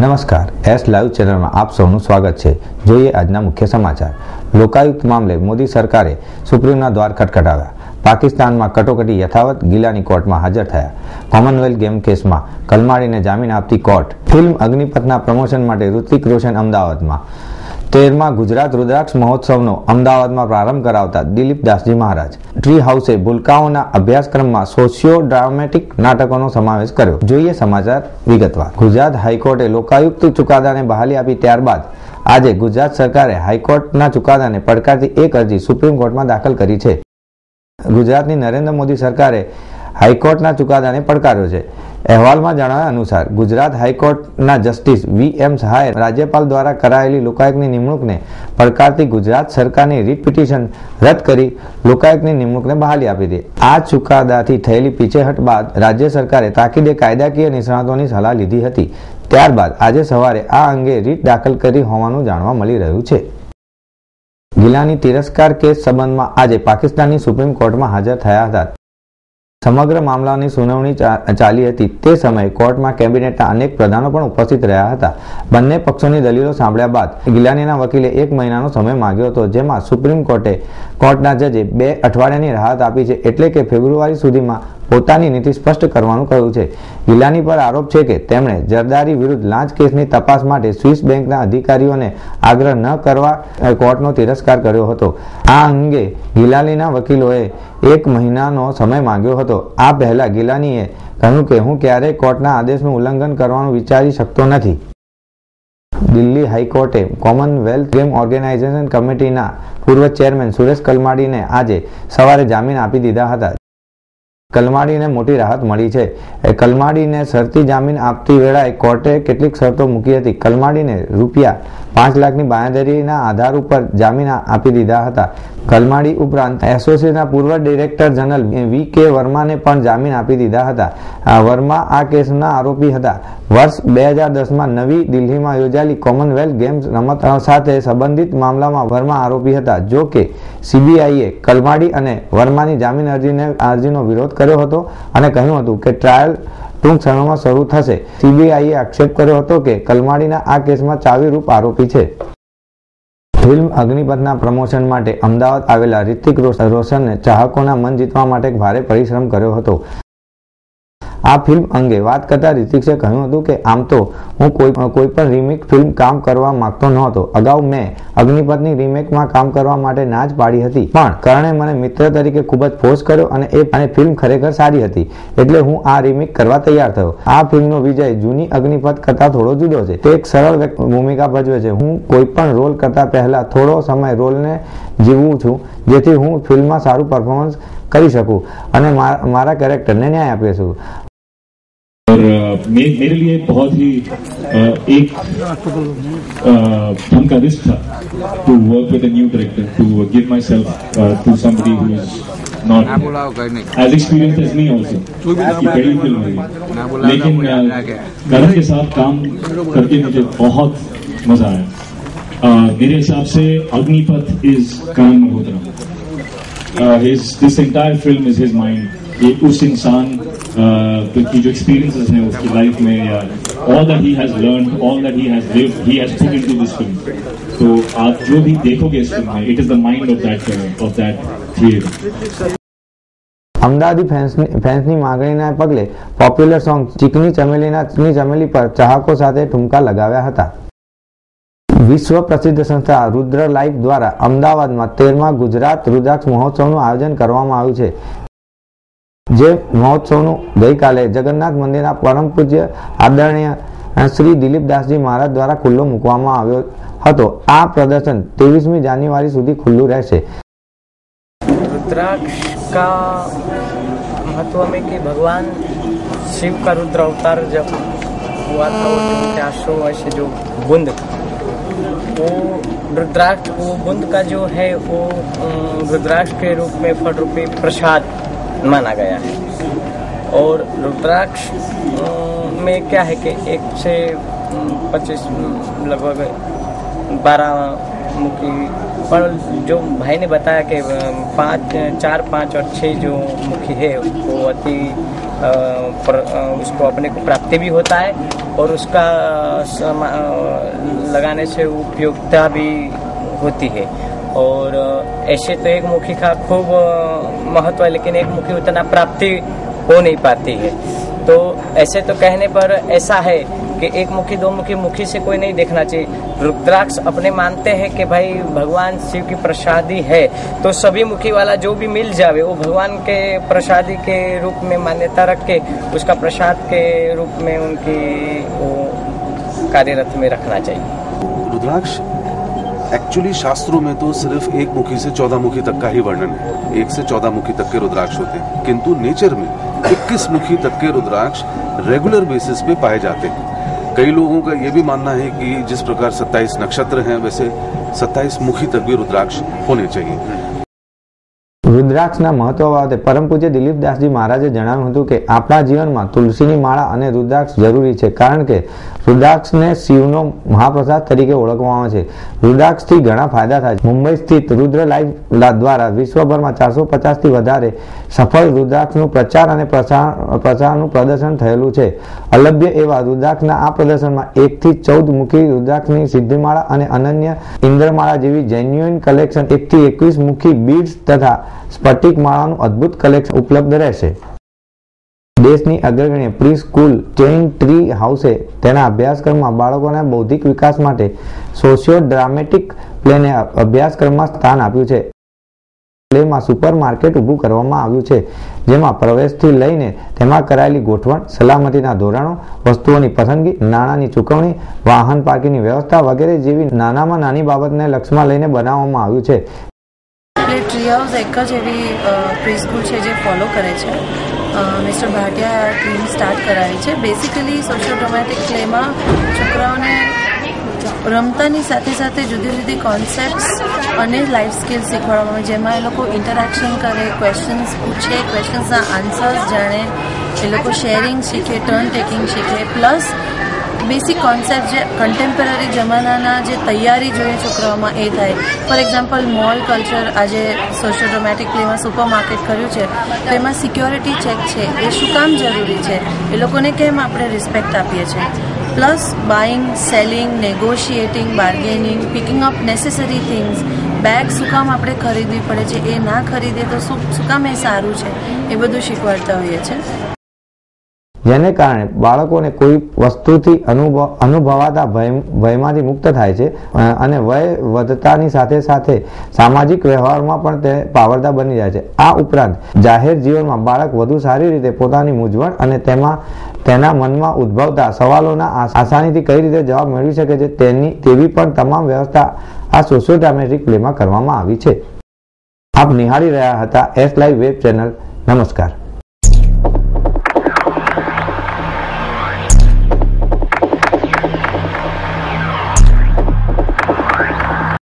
નમસ્કાર, S live ચેનલમાં આપ સૌનું સ્વાગત છે। જોઈએ આજના મુખ્ય સમાચાર। લોકાયુક્ત મામલે મોદી સરકારે સુપ્રીમના દ્વાર ખટખટાવ્યા। પાકિસ્તાનમાં કટોકટી યથાવત, ગિલાની કોર્ટમાં હાજર થયા। કોમનવેલ્થ ગેમ કેસમાં કલમાડીને જામીન આપતી કોર્ટ। ફિલ્મ અગ્નિપથના પ્રમોશન માટે ઋતિક રોશન અમદાવાદમાં। 13મા ગુજરાત રુદ્રાક્ષ મહોત્સવનો અમદાવાદમાં પ્રારંભ કરાવતા દિલીપ દાસજી મહારાજ। ટ્રી હાઉસે ભૂલકાઓના અભ્યાસક્રમમાં સોશિયો ડ્રામેટિક નાટકોનો સમાવેશ કર્યો। જોઈએ સમાચાર વિગતવાર। ગુજરાત હાઈકોર્ટે લોકાયુક્ત ચુકાદાને બહાલી આપી ત્યારબાદ આજે ગુજરાત સરકારે હાઈકોર્ટના ચુકાદાને પડકારતી એક અરજી સુપ્રીમ કોર્ટમાં દાખલ કરી છે। ગુજરાતની નરેન્દ્ર મોદી સરકારે હાઈકોર્ટના ચુકાદાને પડકાર્યો છે। અહેવાલમાં જણાવ્યા અનુસાર ગુજરાત હાઈકોર્ટના જસ્ટિસ વી.એમ. સહાયે રાજ્યપાલ દ્વારા કરાયેલી લોકાયુક્તની નિમણૂકને પડકારતી ગુજરાત સરકારની રીટ પિટિશન રદ કરી લોકાયુક્તની નિમણૂકને બહાલી આપી હતી। આ ચુકાદાથી થયેલી પીછેહટ બાદ રાજ્ય સરકારે તાકીદે કાયદાકીય નિષ્ણાતોની સલાહ લીધી હતી। ત્યારબાદ આજે સવારે આ અંગે રીટ દાખલ કરી હોવાનું જાણવા મળી રહ્યું છે। ગિલાની તિરસ્કાર કેસ સંબંધમાં આજે પાકિસ્તાનની સુપ્રીમ કોર્ટમાં હાજર થયા હતા। સમગ્ર મામલાની સુનાવણી ચાલી હતી। તે સમયે કોર્ટમાં કેબિનેટના અનેક પ્રધાનો પણ ઉપસ્થિત રહ્યા હતા। બંને પક્ષોની દલીલો સાંભળ્યા બાદ ગિલાનીના વકીલે 1 મહિનાનો સમય માંગ્યો હતો, જેમાં સુપ્રીમ કોર્ટના જજે 2 અઠવાડિયાની રાહત આપી છે, એટલે કે ફેબ્રુઆરી સુધીમાં પોતાની નીતિ સ્પષ્ટ કરવાનું કહ્યું છે। ગિલાની પર આરોપ છે કે તેમણે જરદારી વિરુદ્ધ લાંચ કેસની તપાસ માટે સ્વિસ બેંકના અધિકારીઓને આગ્રહ ન કરવા કોર્ટનો તિરસ્કાર કર્યો હતો। આ અંગે ગિલાનીના વકીલોએ 1 મહિનાનો સમય માંગ્યો હતો। આ પહેલા ગિલાનીએ કહ્યું કે હું ક્યારેય કોર્ટના આદેશનું ઉલ્લંઘન કરવાનું વિચારી શકતો નથી। દિલ્હી હાઈકોર્ટે કોમનવેલ્થ ગેમ ઓર્ગેનાઇઝેશન કમિટીના પૂર્વ ચેરમેન સુરેશ કલમાડીને આજે સવારે જામીન આપી દીધા હતા। કલમાડીને મોટી રાહત મળી છે। કલમાડીને શરતી જામીન આપતી વેળાએ કોર્ટે કેટલીક શરતો મૂકી હતી। કલમાડીને રૂપિયા 5 લાખની બાંયધરીના આધાર ઉપર જામીન આપી દીધા હતા। કલમાડી ઉપરાંત એસોસિએશનના પૂર્વ ડિરેક્ટર જનરલ વી.કે. વર્માને પણ જામીન આપી દીધા હતા। વર્મા આ કેસના આરોપી હતા। વર્ષ 2010માં નવી દિલ્હીમાં યોજાયેલી કોમનવેલ્થ ગેમ્સ રમત સાથે સંબંધિત મામલામાં વર્મા આરોપી હતા। જો કે સીબીઆઈએ કલમાડી અને વર્માની જામીન અરજીનો વિરોધ કર્યો હતો અને કહ્યું હતું કે ટ્રાયલ ટૂંક સમયમાં શરૂ થશે। સીબીઆઈએ આક્ષેપ કર્યો હતો કે કલમાડીના આ કેસમાં ચાવીરૂપ આરોપી છે। ફિલ્મ અગ્નિપથના પ્રમોશન માટે અમદાવાદ આવેલા રિતિક રોશને ચાહકોના મન જીતવા માટે ભારે પરિશ્રમ કર્યો હતો। આ ફિલ્મ અંગે વાત કરતા રિતિકે કહ્યું હતું કે આમ તો હું કોઈ પણ રીમેક ફિલ્મ કામ કરવા માંગતો નહોતો। અગાઉ મેં અગ્નિપથની રીમેકમાં કામ કરવા માટે ના જ પાડી હતી, પણ કરણે મને મિત્ર તરીકે ખૂબ જ ફોર્સ કર્યો અને ફિલ્મ ખરેખર સારી હતી, એટલે હું આ રીમેક કરવા તૈયાર થયો। આ ફિલ્મનો વિજય જૂની અગ્નિપથ કરતા થોડો જુદો છે। તે એક સરળ ભૂમિકા ભજવે છે। હું કોઈ પણ રોલ કરતા પહેલા થોડો સમય રોલને જીવું છું, જેથી હું ફિલ્મમાં સારું પરફોર્મન્સ કરી શકું અને મારા કેરેક્ટરને ન્યાય આપી શકું। और मेरे लिए बहुत ही एक ढंग का रिस्क था to work with a new director, to give myself to somebody who is not as experience as me also. पहली फिल्म है, लेकिन करण के साथ काम करके मुझे बहुत मजा आया। मेरे हिसाब से Agneepath is Karan Malhotra. This entire film is his mind. ये उस इंसान की जो एक्सपीरियंसेस हैं उसकी लाइफ में, या all that he has learned, all that he has lived, he has put into this film. तो आप जो भी देखोगे इस फिल्म में, it is the mind of that theatre. અમદાવાદી ફેન્સની માંગણીના પગલે પોપ્યુલર સોંગ ચીકની ચમેલી પર ચાહકો સાથે ઠુમકા લગાવ્યા હતા। વિશ્વ પ્રસિદ્ધ સંસ્થા રુદ્ર લાઈફ દ્વારા અમદાવાદમાં 13મા ગુજરાત રુદ્રાક્ષ મહોત્સવનું આયોજન કરવામાં આવ્યું છે, જે મહોત્સવનું ગઈકાલે જગન્નાથ મંદિરના પરમ પૂજ્ય આદરણીય શ્રી દિલીપ દાસજી મહારાજ દ્વારા ખુલ્લો મૂકવામાં આવ્યો હતો। આ પ્રદર્શન 23મી જાન્યુઆરી સુધી ખુલ્લું રહેશે। रुद्राक्ष का महत्व में कि भगवान शिव का रुद्र अवतार जब हुआ था, वो जो 400 वर्ष जो बुंद, वो रुद्राक्ष, वो बुंद का जो है वो रुद्राक्ष के रूप में फल रूपी प्रसाद माना गया है। और रुद्राक्ष में क्या है कि 1 से 25 लगभग 12 मुखी, पर जो भाई ने बताया कि 4, 5 और 6 जो मुखी है वो अति उसको अपने को प्राप्ति भी होता है और उसका लगाने से उपयोगिता भी होती है। और ऐसे तो एक मुखी का खूब महत्व है, लेकिन एक मुखी उतना प्राप्ति हो नहीं पाती है। तो ऐसे तो कहने पर ऐसा है कि एक मुखी दो मुखी मुखी से कोई नहीं देखना चाहिए। रुद्राक्ष अपने मानते हैं कि भाई भगवान शिव की प्रसादी है, तो सभी मुखी वाला जो भी मिल जावे वो भगवान के प्रसादी के रूप में मान्यता रख के उसका प्रसाद के रूप में उनकी वो कार्यरत में रखना चाहिए। रुद्राक्ष एक्चुअली शास्त्रों में तो सिर्फ एक मुखी से 14 मुखी तक का ही वर्णन है। 1 से 14 मुखी तक के रुद्राक्ष होते हैं, किंतु नेचर में 21 मुखी तक के रुद्राक्ष रेगुलर बेसिस पे पाए जाते हैं। कई लोगों का ये भी मानना है कि जिस प्रकार 27 नक्षत्र हैं वैसे 27 मुखी तक भी रुद्राक्ष होने चाहिए। रुद्राक्षના મહત્વ બાબતે પરમ પૂજ્ય દિલીપદાસજી મહારાજે જણાવ્યું હતું કે આપણા જીવનમાં તુલસીની માળા અને रुद्राक्ष જરૂરી છે, કારણ કે रुद्राक्षને શિવનો મહાપ્રસાદ તરીકે ઓળખવામાં આવે છે। रुद्राक्षથી ઘણા ફાયદા થાય છે। મુંબઈ સ્થિત રુદ્ર લાઈવ દ્વારા વિશ્વભરમાં 450 થી વધારે સફળ रुद्राक्षનું પ્રચાર અને પ્રસારનું પ્રદર્શન થયેલું છે। અલભ્ય એવા रुद्राक्षના આ પ્રદર્શનમાં 1 થી 14 મુખી रुद्राक्षની સિદ્ધિમાળા અને અનન્ય ઇન્દ્રમાળા જેવી જેન્યુઇન કલેક્શન 1 થી 21 મુખી બીડ્સ તથા સ્ફટિક માળાનું અદ્ભુત કલેક્શન ઉપલબ્ધ રહેશે। દેશની અગ્રગણ્ય પ્રી સ્કૂલ ટેન ટ્રી હાઉસે તેના અભ્યાસક્રમમાં બાળકોના બૌદ્ધિક વિકાસ માટે સોશિયો ડ્રામેટિક પ્લેને અભ્યાસક્રમમાં સ્થાન આપ્યું છે। પ્લેમાં સુપર માર્કેટ ઊભું કરવામાં આવ્યું છે, જેમાં પ્રવેશથી લઈને તેમાં કરાયેલી ગોઠવણ, સલામતીના ધોરણો, વસ્તુઓની પસંદગી, નાણાંની ચૂકવણી, વાહન પાર્કિંગની વ્યવસ્થા વગેરે જેવી નાનામાં નાની બાબતને લક્ષ્યમાં લઈને બનાવવામાં આવ્યું છે। ટ્રી હાઉસ એક જ એવી પ્રી સ્કૂલ છે જે ફોલો કરે છે। મિસ્ટર ભાટિયા ટીમ સ્ટાર્ટ કરાવી છે। બેસિકલી સોશિયો ડ્રામેટિક પ્લેમાં છોકરાઓને રમતાની સાથે સાથે જુદી જુદી કોન્સેપ્ટ્સ અને લાઈફ સ્કિલ્સ શીખવાડવામાં આવે, જેમાં એ લોકો ઇન્ટરેક્શન કરે, ક્વેશ્ચન્સ પૂછે, ક્વેશ્ચન્સના આન્સર્સ જાણે, એ લોકો શેરિંગ શીખે, ટર્ન ટેકિંગ શીખે, પ્લસ બેસિક કોન્સેપ્ટ જે કન્ટેમ્પરરી જમાનાના જે તૈયારી જોઈએ છોકરાઓમાં એ થાય। ફોર એક્ઝામ્પલ મોલ કલ્ચર આજે સોશિયો ડ્રામેટિક પ્લેમાં સુપર માર્કેટ કર્યું છે, તો એમાં સિક્યોરિટી ચેક છે એ શું કામ જરૂરી છે, એ લોકોને કેમ આપણે રિસ્પેક્ટ આપીએ છીએ, plus buying, selling, negotiating, bargaining, picking up necessary things, bag શું કામ આપણે ખરીદવી પડે છે, એ ના ખરીદે તો શું કામ એ સારું છે, એ બધું શીખવાડતા હોઈએ છીએ। જેને કારણે બાળકોને કોઈ વસ્તુથી અનુભવાતા ભયમાંથી મુક્ત થાય છે અને વય વધતાની સાથે સાથે સામાજિક વ્યવહારમાં પણ તે પાવરદાર બની જાય છે। આ ઉપરાંત જાહેર જીવનમાં બાળક વધુ સારી રીતે પોતાની મૂંઝવણ અને તેના મનમાં ઉદ્ભવતા સવાલોના આસાનીથી કઈ રીતે જવાબ મેળવી શકે છે તેવી પણ તમામ વ્યવસ્થા આ સોશિયો ડ્રામેટિક પ્લેમાં કરવામાં આવી છે। આપ નિહાળી રહ્યા હતા એસ લાઈવ વેબ ચેનલ। નમસ્કાર।